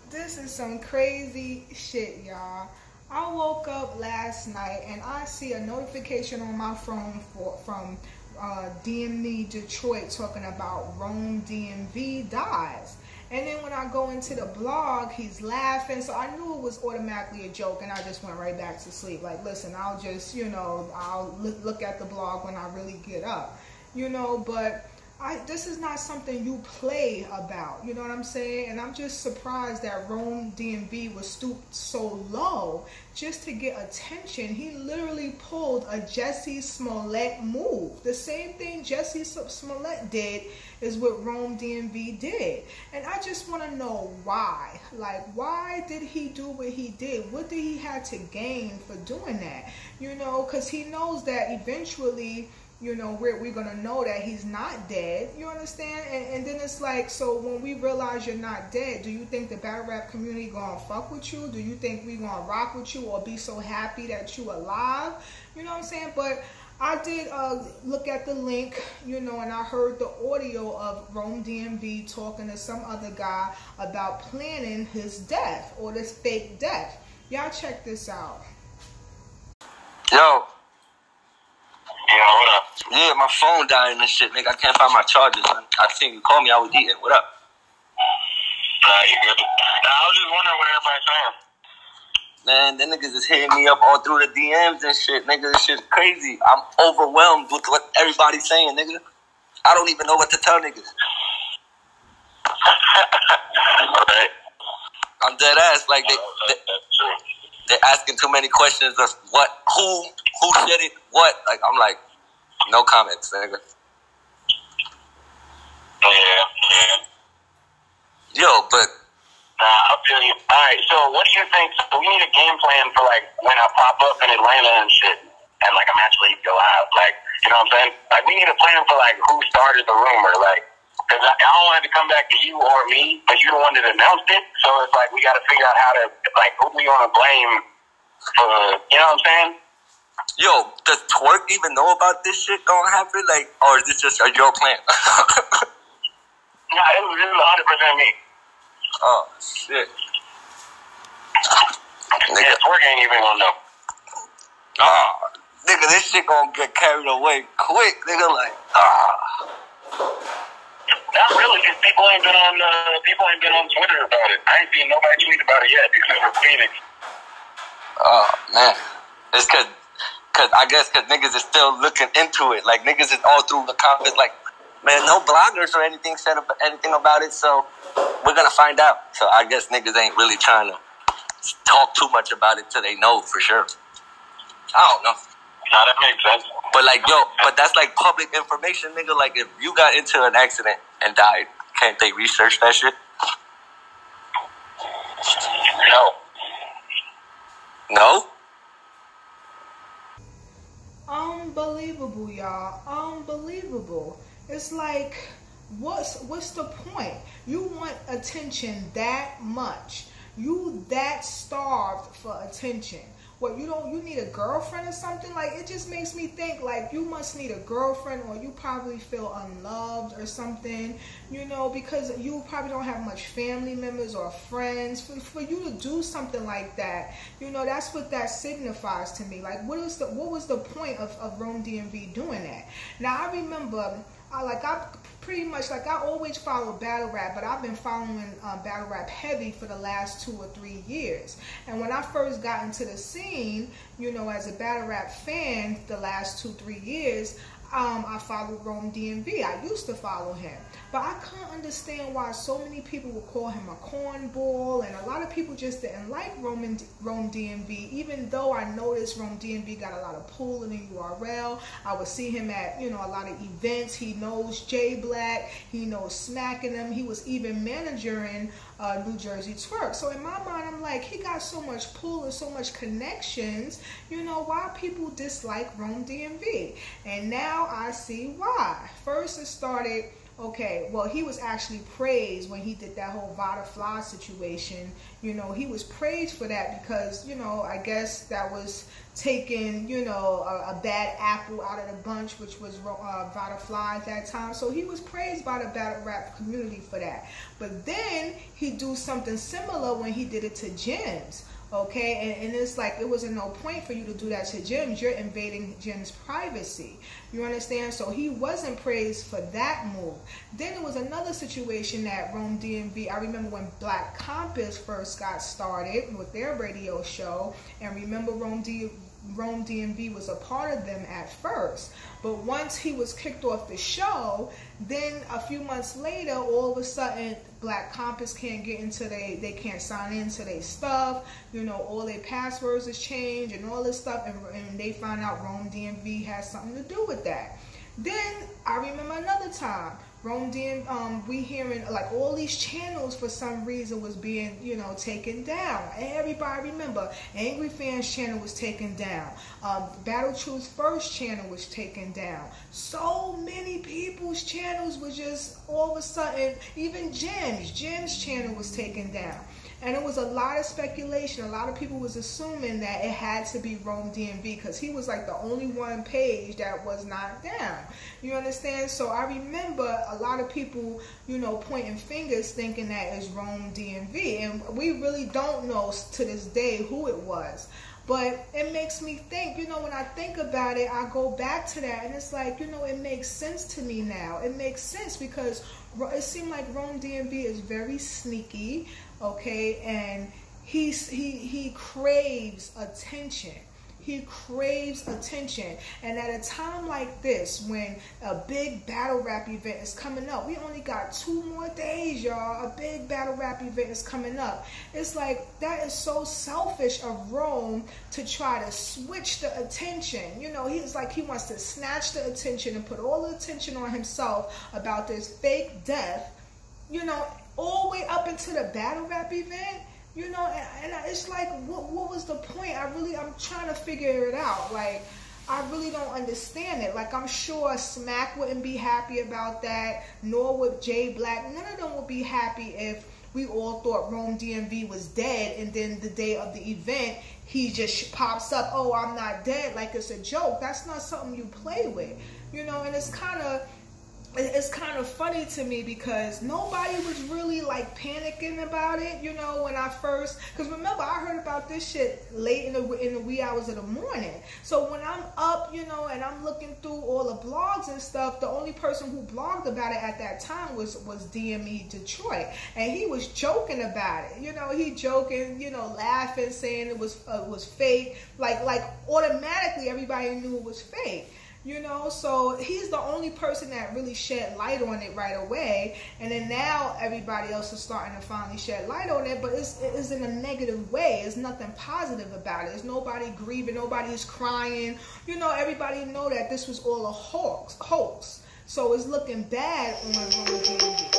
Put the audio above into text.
This is some crazy shit, y'all. I woke up last night and I see a notification on my phone from DMV Detroit talking about Rome DMV dies. And then when I go into the blog, he's laughing. So I knew it was automatically a joke, and I just went right back to sleep. Like, listen, I'll just, I'll look at the blog when I really get up, but this is not something you play about, you know what I'm saying? And I'm just surprised that Rome DMV was stooped so low just to get attention. He literally pulled a JUSSIE Smollett move. The same thing JUSSIE Smollett did is what Rome DMV did. And I just want to know why. Like, why did he do what he did? What did he have to gain for doing that? Because he knows that eventually, we're going to know that he's not dead. You understand? And then it's like, so when we realize you're not dead, do you think the battle rap community going to fuck with you? Do you think we going to rock with you or be so happy that you alive? You know what I'm saying? But I did look at the link, and I heard the audio of Rome DMV talking to some other guy about planning his death or this fake death. Y'all check this out. Yo. Yeah, what up? Yeah, my phone dying and shit, nigga. I can't find my chargers. I think you called me. I was eating. What up? You good? Nah, I was just wondering what everybody's saying. Man, them niggas is hitting me up all through the DMs and shit. Nigga, this shit's crazy. I'm overwhelmed with what everybody's saying, nigga. I don't even know what to tell niggas. Right. I'm dead ass. Like, they're asking too many questions of what, who said it, what. Like, I'm like, no comments, nigga. Yeah. Yo, but... Nah, I feel you. Alright, so what do you think? So we need a game plan for, like, when I pop up in Atlanta and shit, and, like, I'm actually go out. Like, you know what I'm saying? Like, we need a plan for, like, who started the rumor. Like, because I don't want it to come back to you or me, but you're the one that announced it. So it's like we got to figure out how to, like, who we want to blame for, you know what I'm saying? Yo, does Twerk even know about this shit gonna happen? Like, or is this just your plan? Nah, it was 100% me. Oh, shit. Nigga. Yeah, Twerk ain't even gonna know. Oh, nigga, this shit gonna get carried away quick. Nigga, like, Not really, because people ain't been on Twitter about it. I ain't seen nobody tweet about it yet, except for Phoenix. Oh, man. It's cause niggas is still looking into it. Like, niggas is all through the comments, like, man, no bloggers or anything said anything about it, so we're gonna find out. So I guess niggas ain't really trying to talk too much about it till they know for sure. I don't know. Nah, that makes sense. But like, but that's like public information, nigga. Like, if you got into an accident and died, can't they research that shit? No. No? Unbelievable, y'all. Unbelievable. It's like, what's the point? You want attention that much. You that starved for attention. What, you need a girlfriend or something? Like, it just makes me think, like, you must need a girlfriend, or you probably feel unloved or something, because you probably don't have much family members or friends. For you to do something like that, that's what that signifies to me. Like, what was the point of Rome DMV doing that? Now, I remember, I always follow battle rap, but I've been following battle rap heavy for the last 2 or 3 years. And when I first got into the scene, as a battle rap fan, the last 2-3 years, I followed Rome DMV. I used to follow him. But I couldn't understand why so many people would call him a cornball, and a lot of people just didn't like Rome DMV, even though I noticed Rome DMV got a lot of pull in the URL. I would see him at, a lot of events. He knows J Black. He knows Smacking them. He was even managing New Jersey Twerk. So in my mind, I'm like, he got so much pull and so much connections, why people dislike Rome DMV. And now I see why. First, it started Okay, well, he was actually praised when he did that whole butterfly situation. You know, he was praised for that because, you know, I guess that was taking, you know, a bad apple out of the bunch, which was butterfly at that time. So he was praised by the battle rap community for that. But then he do something similar when he did it to Jim's. Okay, and it's like it wasn't no point for you to do that to Jim's. You're invading Jim's privacy. You understand? So he wasn't praised for that move. Then it was another situation at Rome DMV. I remember when Black Compass first got started with their radio show, and remember Rome DMV was a part of them at first. But once he was kicked off the show, then a few months later, all of a sudden, Black Compass can't get into they can't sign into their stuff. You know, all their passwords is changed and all this stuff, and they find out Rome DMV has something to do with that. Then I remember another time, Rome DMV, we hearing like all these channels for some reason was being, you know, taken down. Everybody remember, Angry Fans channel was taken down. Battle Truth's first channel was taken down. So many people's channels was just all of a sudden, even Jim's channel was taken down. And it was a lot of speculation. A lot of people was assuming that it had to be Rome DMV because he was like the only one page that was not down. You understand? So I remember a lot of people, you know, pointing fingers thinking that it's Rome DMV. And we really don't know to this day who it was. But it makes me think, you know, when I think about it, I go back to that and it's like, you know, it makes sense to me now. It makes sense because it seemed like Rome DMV is very sneaky. Okay, and he craves attention. He craves attention. And at a time like this, when a big battle rap event is coming up, we only got 2 more days, y'all. A big battle rap event is coming up. It's like, that is so selfish of Rome to try to switch the attention. You know, he's like, he wants to snatch the attention and put all the attention on himself about this fake death, you know, all the way up into the battle rap event. You know, and it's like, what was the point? I'm trying to figure it out. Like, I really don't understand it. Like, I'm sure Smack wouldn't be happy about that, nor would Jay Black. None of them would be happy if we all thought Rome DMV was dead, and then the day of the event, he just pops up, oh, I'm not dead, like it's a joke. That's not something you play with, you know, and it's kind of funny to me because nobody was really like panicking about it, you know, when I first, because remember I heard about this shit late in the wee hours of the morning. So when I'm up, you know, and I'm looking through all the blogs and stuff, the only person who blogged about it at that time was DME Detroit, and he was joking about it, you know, he joking, you know, laughing, saying it was fake, like automatically everybody knew it was fake. You know, so he's the only person that really shed light on it right away. And then now everybody else is starting to finally shed light on it, but it's in a negative way. There's nothing positive about it. There's nobody grieving, nobody is crying. You know, everybody know that this was all a hoax. So it's looking bad on Rome DMV.